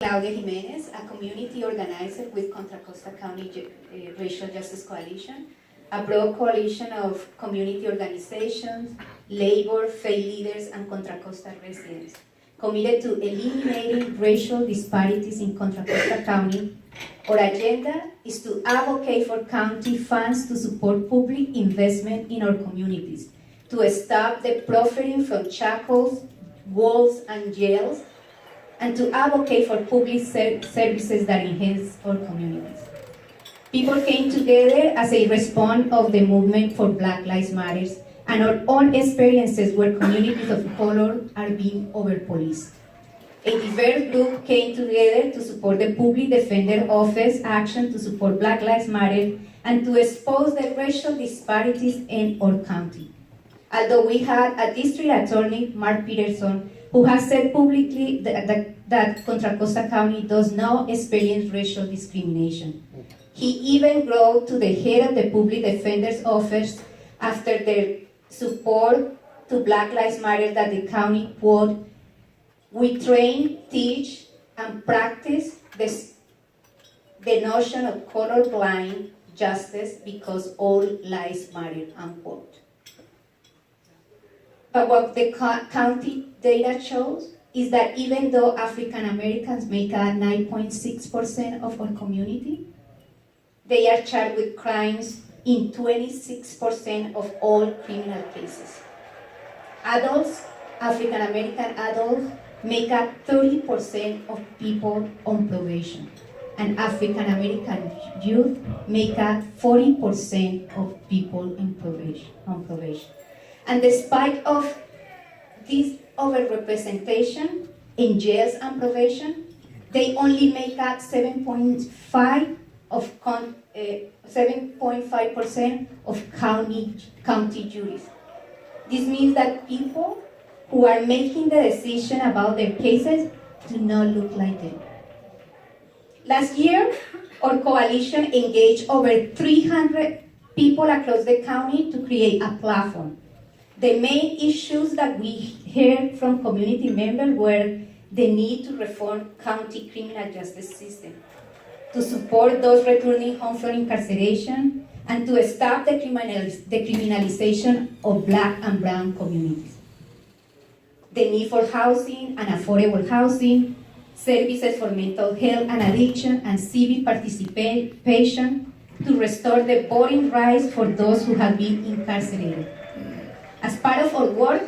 Claudia Jimenez, a community organizer with Contra Costa County Racial Justice Coalition, a broad coalition of community organizations, labor, faith leaders, and Contra Costa residents, committed to eliminating racial disparities in Contra Costa County. Our agenda is to advocate for county funds to support public investment in our communities, to stop the profiting from shackles, walls, and jails, and to advocate for public services that enhance our communities. People came together as a response of the movement for Black Lives Matter and our own experiences where communities of color are being over-policed. A diverse group came together to support the Public Defender Office action to support Black Lives Matter and to expose the racial disparities in our county. Although we had a district attorney, Mark Peterson, who has said publicly that Contra Costa County does not experience racial discrimination. He even wrote to the head of the Public Defender's Office after their support to Black Lives Matter that the county, quote, "We train, teach, and practice the notion of colorblind justice because all lives matter," unquote. But what the county data shows is that even though African Americans make up 9.6% of our community, they are charged with crimes in 26% of all criminal cases. Adults, African American adults, make up 30% of people on probation, and African American youth make up 40% of people on probation. And despite of this overrepresentation in jails and probation, they only make up 7.5% of county juries. This means that people who are making the decision about their cases do not look like them. Last year, our coalition engaged over 300 people across the county to create a platform. The main issues that we heard from community members were the need to reform county criminal justice system, to support those returning home from incarceration, and to stop the criminalization of Black and brown communities. The need for housing and affordable housing, services for mental health and addiction, and civic participation to restore the voting rights for those who have been incarcerated. As part of our work,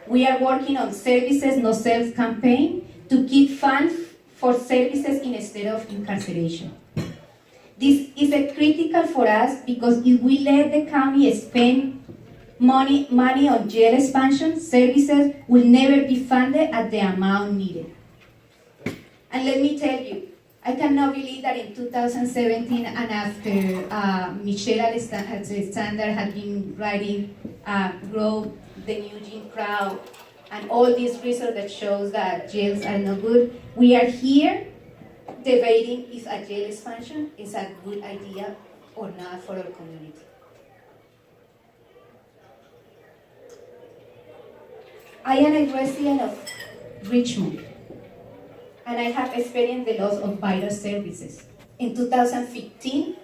we are working on Services No Sales campaign to keep funds for services instead of incarceration. This is critical for us because if we let the county spend money on jail expansion, services will never be funded at the amount needed. And let me tell you, I cannot believe that in 2017 and after Michelle Alexander had been writing Grow the New Jim Crow and all this research that shows that jails are no good, we are here debating if a jail expansion is a good idea or not for our community. I am a resident of Richmond, and I have experienced the loss of vital services. In 2015,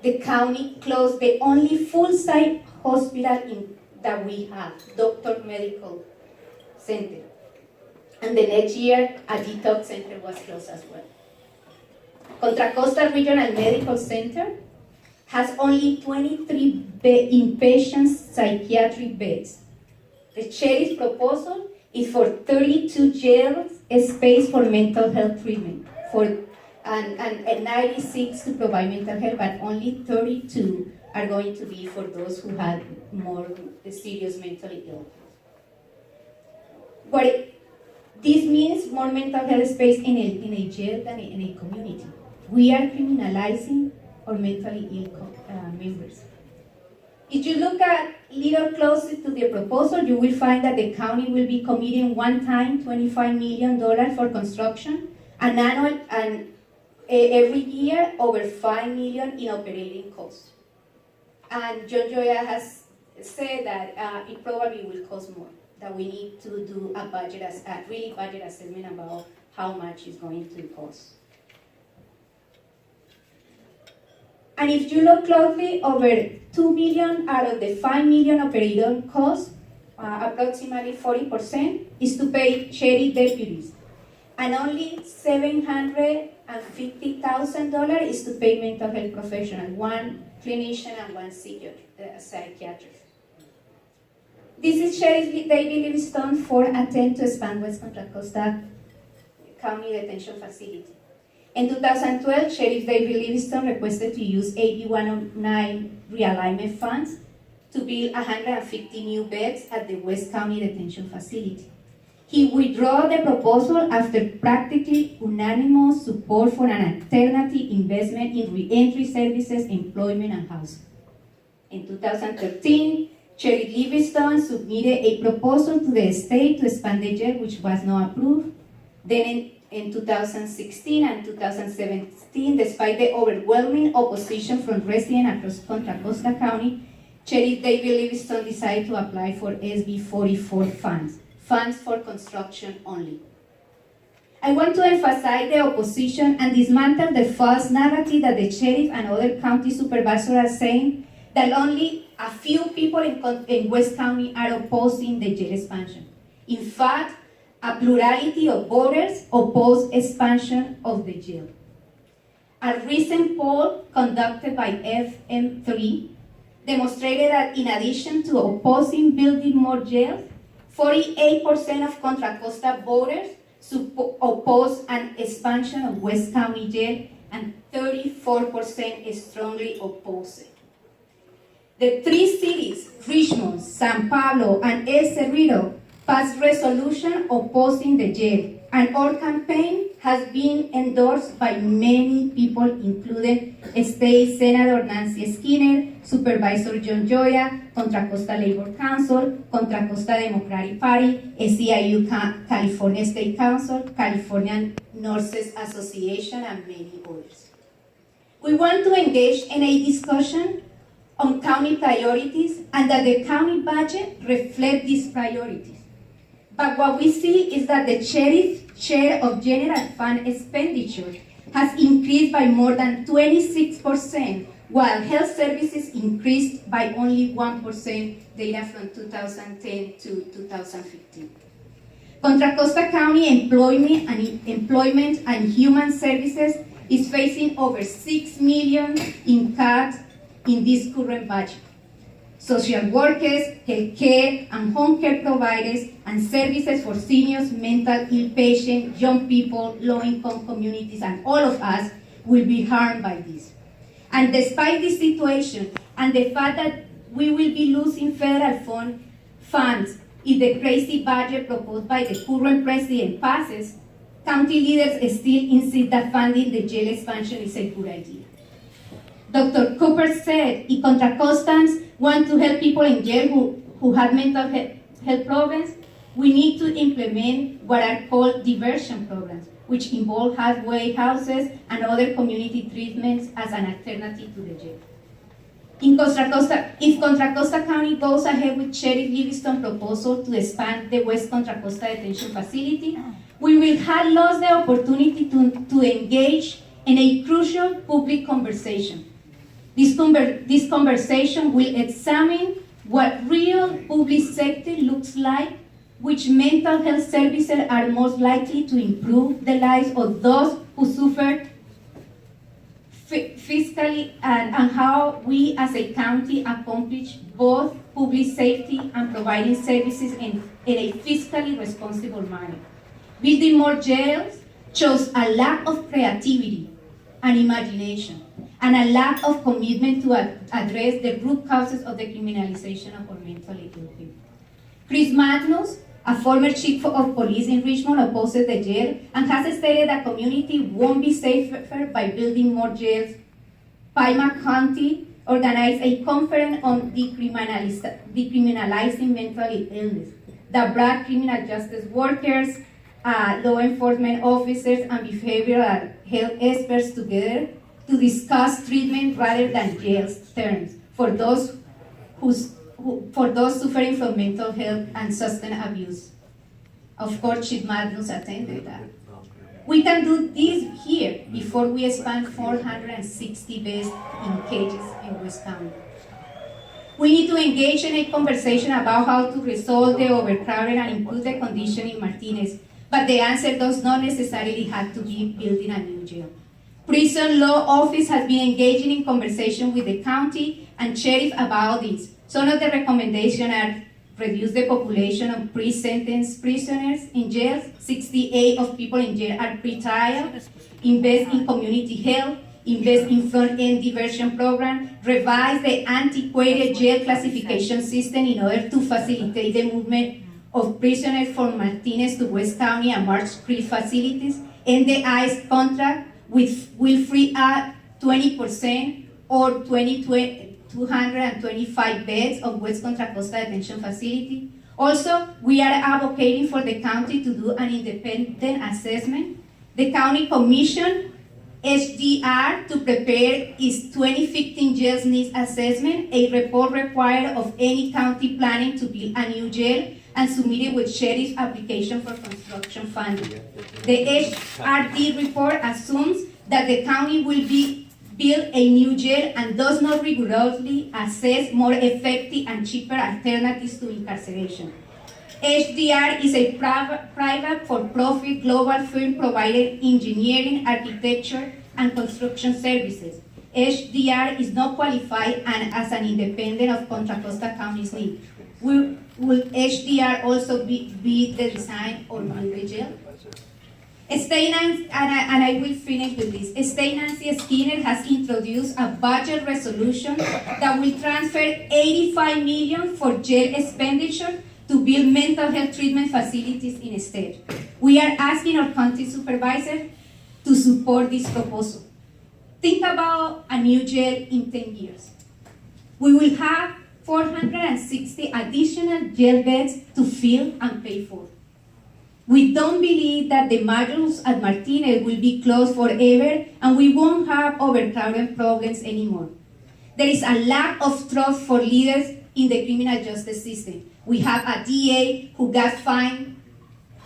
the county closed the only full-site hospital that we have, Doctor Medical Center. And the next year, a detox center was closed as well. Contra Costa Regional Medical Center has only 23 inpatient psychiatric beds. The sheriff's proposal is for 32 jail space for mental health treatment, and 96 to provide mental health, but only 32 are going to be for those who had more serious mentally ill. But this means more mental health space in a jail than in a community. We are criminalizing our mentally ill members. If you look at little closer to the proposal, you will find that the county will be committing one-time $25 million for construction, and every year over $5 million in operating costs. And John Gioia has said that it probably will cost more, that we need to do a budget assessment about how much it's going to cost. And if you look closely, over 2 million out of the 5 million operator cost, approximately 40%, is to pay sheriff deputies. And only $750,000 is to pay mental health professionals, one clinician and one psychiatrist. This is Sheriff David Livingston for attempt to expand West Contra Costa County Detention Facility. In 2012, Sheriff David Livingston requested to use AB 109 realignment funds to build 150 new beds at the West County Detention Facility. He withdrew the proposal after practically unanimous support for an alternative investment in reentry services, employment, and housing. In 2013, Sheriff Livingston submitted a proposal to the state to expand the jail, which was not approved. Then in 2016 and 2017, despite the overwhelming opposition from residents across Contra Costa County, Sheriff David Livingston decided to apply for SB 44 funds for construction only. I want to emphasize the opposition and dismantle the false narrative that the sheriff and other county supervisors are saying that only a few people in West County are opposing the jail expansion. In fact, a plurality of voters oppose expansion of the jail. A recent poll conducted by FM3 demonstrated that in addition to opposing building more jails, 48% of Contra Costa voters oppose an expansion of West County Jail, and 34% strongly oppose it. The three cities, Richmond, San Pablo, and El Cerrito, passed resolution opposing the jail, and our campaign has been endorsed by many people, including State Senator Nancy Skinner, Supervisor John Gioia, Contra Costa Labor Council, Contra Costa Democratic Party, SEIU California State Council, California Nurses Association, and many others. We want to engage in a discussion on county priorities and that the county budget reflect these priorities. But what we see is that the sheriff's share of general fund expenditure has increased by more than 26%, while health services increased by only 1%, data from 2010 to 2015. Contra Costa County Employment and Human Services is facing over $6 million in cuts in this current budget. Social workers, healthcare and home care providers, and services for seniors, mental ill patients, young people, low-income communities, and all of us will be harmed by this. And despite this situation and the fact that we will be losing federal funds if the crazy budget proposed by the current president passes, county leaders still insist that funding the jail expansion is a good idea. Dr. Cooper said, if Contra Costans want to help people in jail who have mental health problems, we need to implement what are called diversion programs, which involve halfway houses and other community treatments as an alternative to the jail. If Contra Costa County goes ahead with Sheriff Livingston's proposal to expand the West Contra Costa Detention Facility, we will have lost the opportunity to engage in a crucial public conversation. This conversation will examine what real public safety looks like, which mental health services are most likely to improve the lives of those who suffer fiscally, and how we as a county accomplish both public safety and providing services in a fiscally responsible manner. Building more jails shows a lack of creativity and imagination, and a lack of commitment to address the root causes of the criminalization of our mentally ill people. Chris Magnus, a former chief of police in Richmond, opposes the jail and has stated that community won't be safer by building more jails. Pima County organized a conference on decriminalizing mental illness that brought criminal justice workers, law enforcement officers, and behavioral health experts together to discuss treatment rather than jail terms for those suffering from mental health and substance abuse. Of course, Chief Magnus attended that. We can do this here before we expand 460 beds in cages in West County. We need to engage in a conversation about how to resolve the overcrowding and improve the condition in Martinez, but the answer does not necessarily have to be building a new jail. Prison Law Office has been engaging in conversation with the county and sheriff about this. Some of the recommendations are reduce the population of pre-sentence prisoners in jails. 68 of people in jail are pre-trial. Invest in community health. Invest in front-end diversion program. Revise the antiquated jail classification system in order to facilitate the movement of prisoners from Martinez to West County and Marsh Creek facilities. End the ICE contract will free up 20% or 225 beds of West Contra Costa Detention Facility. Also, we are advocating for the county to do an independent assessment. The county commissioned HDR to prepare its 2015 jails needs assessment, a report required of any county planning to build a new jail and submitted with sheriff's application for construction funding. The HRD report assumes that the county will build a new jail and does not rigorously assess more effective and cheaper alternatives to incarceration. HDR is a private for-profit global firm providing engineering, architecture, and construction services. HDR is not qualified and as an independent of Contra Costa County's need. Will HDR also be the design or build the jail? State Nancy, and I will finish with this. State Nancy Skinner has introduced a budget resolution that will transfer $85 million for jail expenditure to build mental health treatment facilities in the state. We are asking our county supervisor to support this proposal. Think about a new jail in 10 years. We will have 460 additional jail beds to fill and pay for. We don't believe that the modules at Martinez will be closed forever and we won't have overcrowding problems anymore. There is a lack of trust for leaders in the criminal justice system. We have a DA who got fined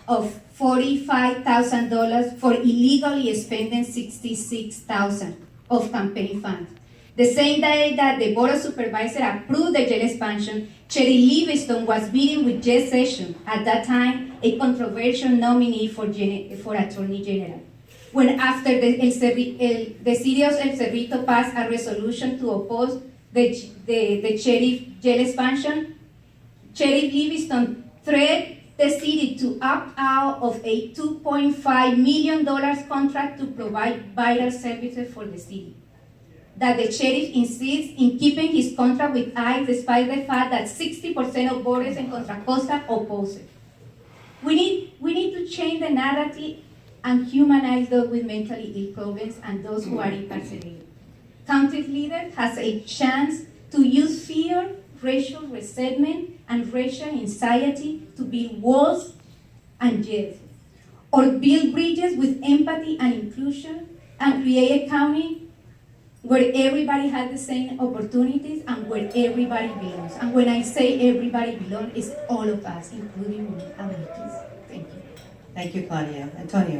of $45,000 for illegally spending $66,000 of campaign funds. The same day that the Board of Supervisors approved the jail expansion, Sheriff Livingston was meeting with Jeff Sessions, at that time a controversial nominee for Attorney General. When after the city of El Cerrito passed a resolution to oppose the sheriff jail expansion, Sheriff Livingston threatened the city to opt out of a $2.5 million contract to provide vital services for the city. That the sheriff insists in keeping his contract with ICE despite the fact that 60% of voters in Contra Costa oppose it. We need to change the narrative and humanize those with mentally ill problems and those who are incarcerated. County leader has a chance to use fear, racial resentment, and racial anxiety to build walls and jails, or build bridges with empathy and inclusion and create a county where everybody has the same opportunities and where everybody belongs. And when I say everybody belongs, it's all of us, including me and my kids. Thank you. Thank you, Claudia. Antonio.